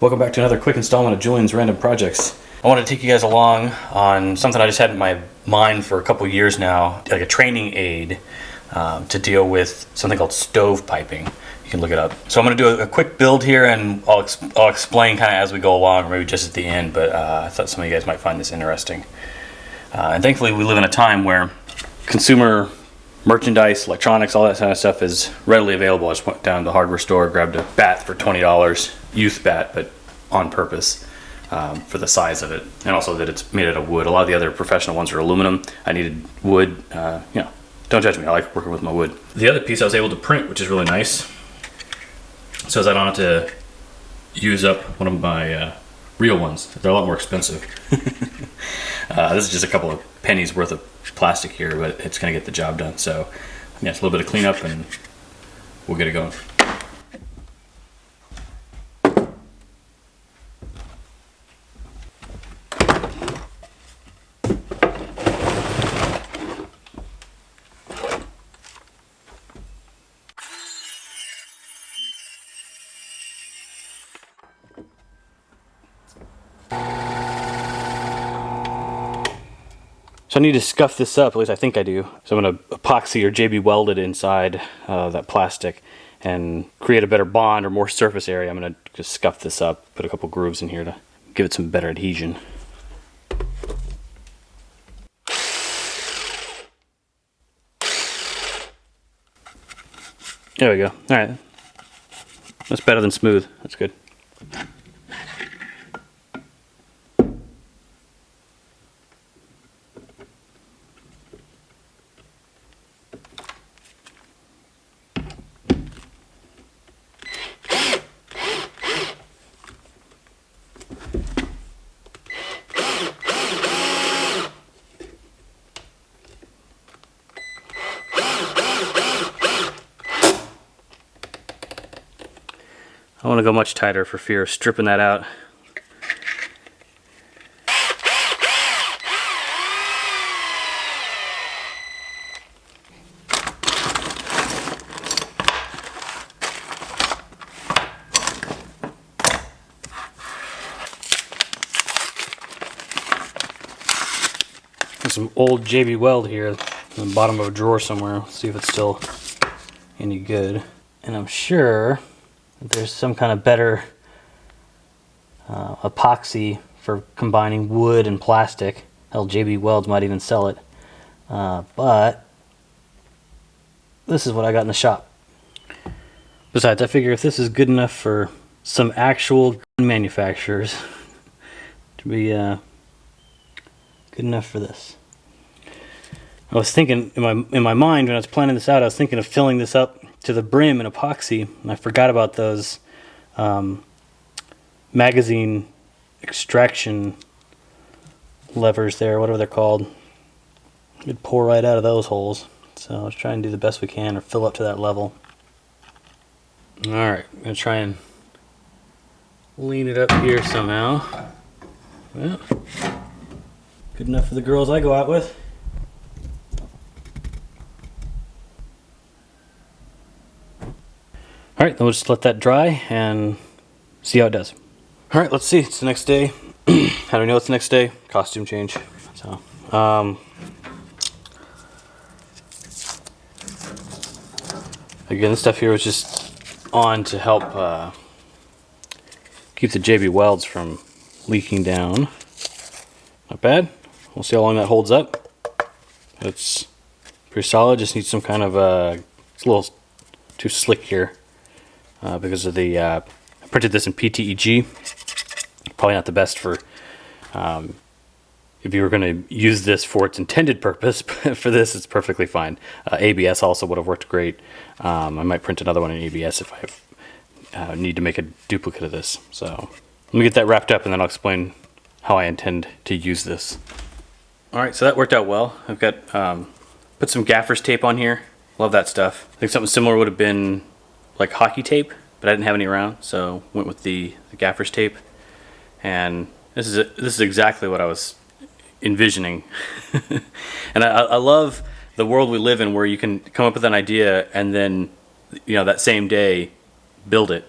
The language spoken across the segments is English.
Welcome back to another quick installment of Julian's Random Projects. I wanted to take you guys along on something I just had in my mind for a couple years now, like a training aid to deal with something called stovepiping. You can look it up. So I'm going to do a quick build here, and I'll explain kind of as we go along, or maybe just at the end, but I thought some of you guys might find this interesting. And thankfully we live in a time where consumer merchandise, electronics, all that kind of stuff is readily available. I just went down to the hardware store, grabbed a bat for $20, youth bat, but on purpose for the size of it, and also that it's made out of wood. A lot of the other professional ones are aluminum. I needed wood. Don't judge me. I like working with my wood. The other piece I was able to print, which is really nice, so I don't have to use up one of my real ones. They're a lot more expensive. This is just a couple of pennies worth of plastic here, but it's going to get the job done. So yeah, it's a little bit of cleanup and we'll get it going. So I need to scuff this up, at least I think I do. So I'm going to epoxy or JB weld it inside that plastic and create a better bond or more surface area. I'm going to just scuff this up, put a couple grooves in here to give it some better adhesion. There we go. Alright. That's better than smooth. That's good. I want to go much tighter for fear of stripping that out. There's some old JB Weld here in the bottom of a drawer somewhere. Let's see if it's still any good. And I'm sure there's some kind of better epoxy for combining wood and plastic. Hell, JB Welds might even sell it. But this is what I got in the shop. Besides, I figure if this is good enough for some actual gun manufacturers to be good enough for this. I was thinking in my mind when I was planning this out, I was thinking of filling this up to the brim in epoxy, and I forgot about those magazine extraction levers there, whatever they're called. It'd pour right out of those holes. So let's try and do the best we can, or fill up to that level. Alright, I'm going to try and lean it up here somehow. Well, good enough for the girls I go out with. Alright, then we'll just let that dry and see how it does. Alright, let's see. It's the next day. How do we know it's the next day? Costume change. So, again, this stuff here was just on to help keep the JB Welds from leaking down. Not bad. We'll see how long that holds up. It's pretty solid. Just needs some kind of it's a little too slick here. Because of the, I printed this in PTEG. Probably not the best for, if you were going to use this for its intended purpose, but for this it's perfectly fine. ABS also would have worked great. I might print another one in ABS if I need to make a duplicate of this. So let me get that wrapped up and then I'll explain how I intend to use this. Alright, so that worked out well. I've got, put some gaffer's tape on here. Love that stuff. I think something similar would have been like hockey tape, but I didn't have any around, so went with the gaffer's tape. And this is exactly what I was envisioning. And I love the world we live in, where you can come up with an idea and then, you know, that same day build it.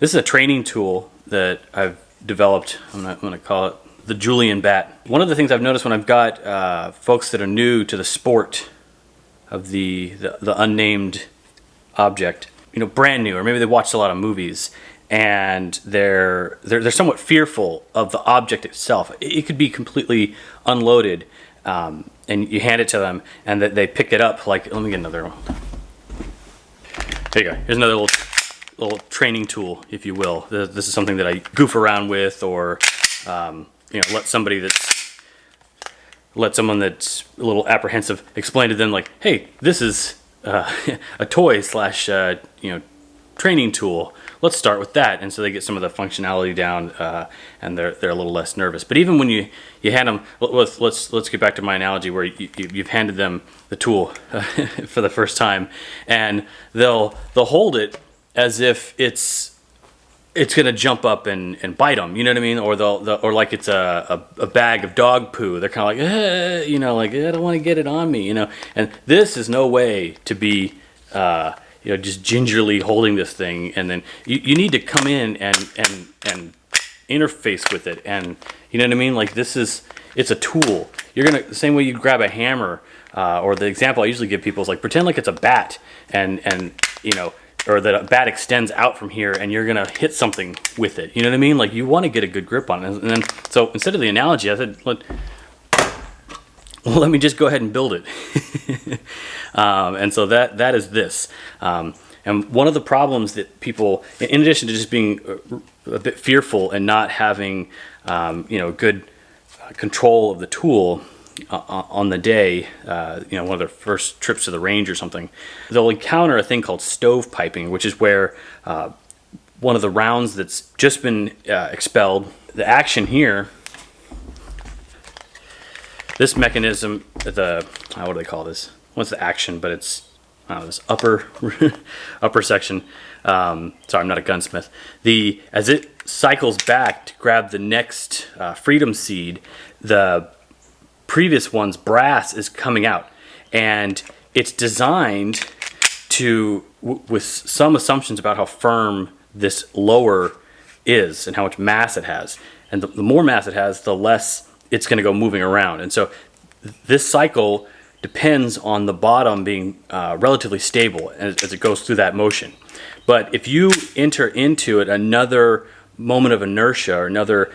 This is a training tool that I've developed. I'm going to call it the Julian Bat. One of the things I've noticed when I've got folks that are new to the sport of the unnamed object, you know, brand new, or maybe they watched a lot of movies, and they're somewhat fearful of the object itself. It could be completely unloaded, and you hand it to them, and they pick it up like, let me get another one. There you go. Here's another little training tool, if you will. This is something that I goof around with, or you know, let someone that's a little apprehensive explain to them, like, hey, this is a toy slash you know, training tool. Let's start with that, and so they get some of the functionality down, and they're a little less nervous. But even when you hand them, let's get back to my analogy where you've handed them the tool for the first time, and they'll hold it as if it's gonna jump up and bite them, you know what I mean? Or or like it's a bag of dog poo. They're kind of like, you know, like, I don't want to get it on me, you know. And this is no way to be, you know, just gingerly holding this thing. And then you need to come in and interface with it, and you know what I mean. Like, it's a tool. You're gonna, the same way you grab a hammer, or the example I usually give people is like, pretend like it's a bat, and you know, or that a bat extends out from here, and you're gonna hit something with it. You know what I mean? Like, you want to get a good grip on it. And then, so instead of the analogy, I said, let me just go ahead and build it. And so that is this. And one of the problems that people, in addition to just being a bit fearful and not having, you know, good control of the tool on the day, you know, one of their first trips to the range or something, they'll encounter a thing called stovepiping, which is where one of the rounds that's just been expelled, the action here, this mechanism, what do they call this? What's the action? But it's, I don't know, this upper section. Sorry, I'm not a gunsmith. As it cycles back to grab the next freedom seed, the previous one's brass is coming out, and it's designed to, with some assumptions about how firm this lower is and how much mass it has. And the more mass it has, the less it's going to go moving around. And so this cycle depends on the bottom being relatively stable as it goes through that motion. But if you enter into it another moment of inertia, or another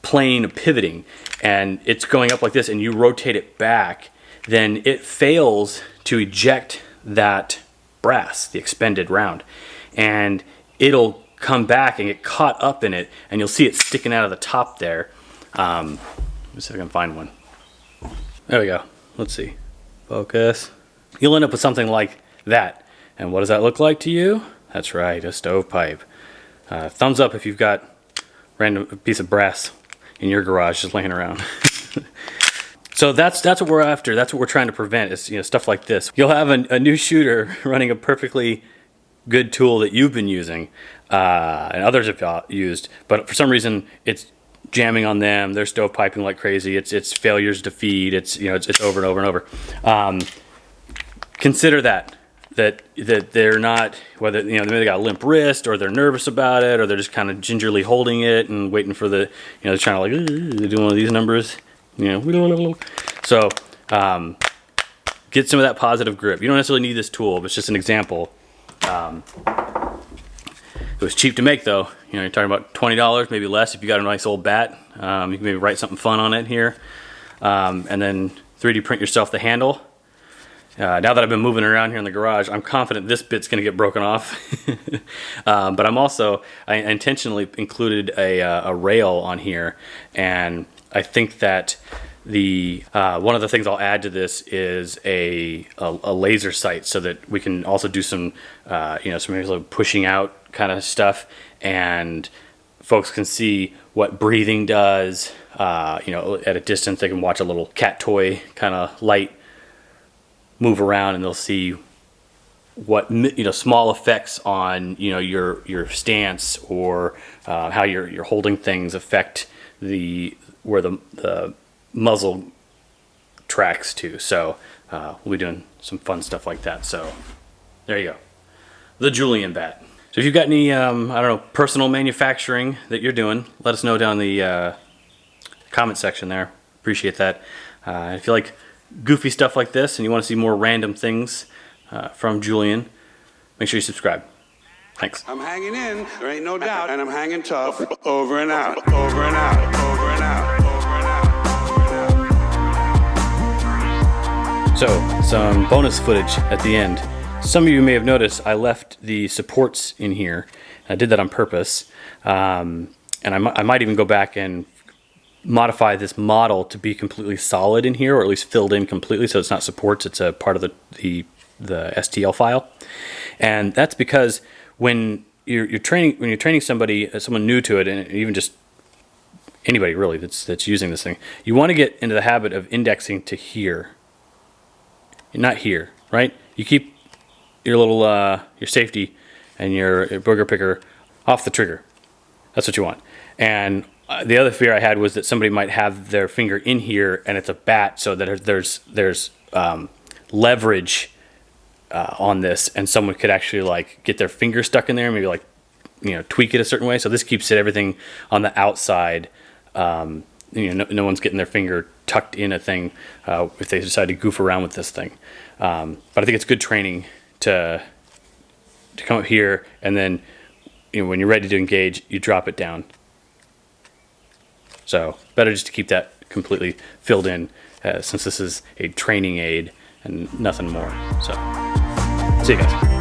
plane of pivoting, and it's going up like this, and you rotate it back, then it fails to eject that brass, the expended round, and it'll come back and get caught up in it, and you'll see it sticking out of the top there. Let me see if I can find one. There we go. Let's see. Focus. You'll end up with something like that. And what does that look like to you? That's right, a stovepipe. Thumbs up if you've got a random piece of brass in your garage just laying around. So that's what we're after. That's what we're trying to prevent, is, you know, stuff like this. You'll have a new shooter running a perfectly good tool that you've been using, and others have used, but for some reason it's jamming on them. They're stovepiping like crazy. It's failures to feed. It's, you know, it's over and over and over. Consider that they're not, whether, you know, maybe they got a limp wrist, or they're nervous about it, or they're just kind of gingerly holding it and waiting for the, you know, they're trying to, like, they're doing one of these numbers, you know. So get some of that positive grip. You don't necessarily need this tool, but it's just an example. It was cheap to make, though. You know, you're talking about $20, maybe less if you got a nice old bat. You can maybe write something fun on it here, and then 3D print yourself the handle. Now that I've been moving around here in the garage, I'm confident this bit's going to get broken off. But I intentionally included a rail on here, and I think that one of the things I'll add to this is a laser sight, so that we can also do some, you know, some maybe like pushing out kind of stuff, and folks can see what breathing does. You know, at a distance they can watch a little cat toy kind of light move around, and they'll see what, you know, small effects on, you know, your stance, or how you're holding things affect where the muzzle tracks to. So we'll be doing some fun stuff like that. So there you go, the Julian Bat. So if you've got any, I don't know, personal manufacturing that you're doing, let us know down in the comment section there. Appreciate that. If you like goofy stuff like this and you want to see more random things from Julian, make sure you subscribe. Thanks. I'm hanging in, there ain't no doubt, and I'm hanging tough. Over and out, over and out, over and out, over and out. So, some bonus footage at the end. Some of you may have noticed I left the supports in here. I did that on purpose. And I might even go back and modify this model to be completely solid in here, or at least filled in completely, so it's not supports, it's a part of the STL file. And that's because when you're training somebody, someone new to it, and even just anybody really that's using this thing, you want to get into the habit of indexing to here, not here, right? You keep your little your safety and your booger picker off the trigger. That's what you want. And the other fear I had was that somebody might have their finger in here and it's a bat, so that there's leverage on this, and someone could actually like get their finger stuck in there, maybe like, you know, tweak it a certain way. So this keeps everything on the outside. You know, no one's getting their finger tucked in a thing if they decide to goof around with this thing. But I think it's good training to come up here, and then, you know, when you're ready to engage, you drop it down. So better just to keep that completely filled in, since this is a training aid and nothing more. So see you guys.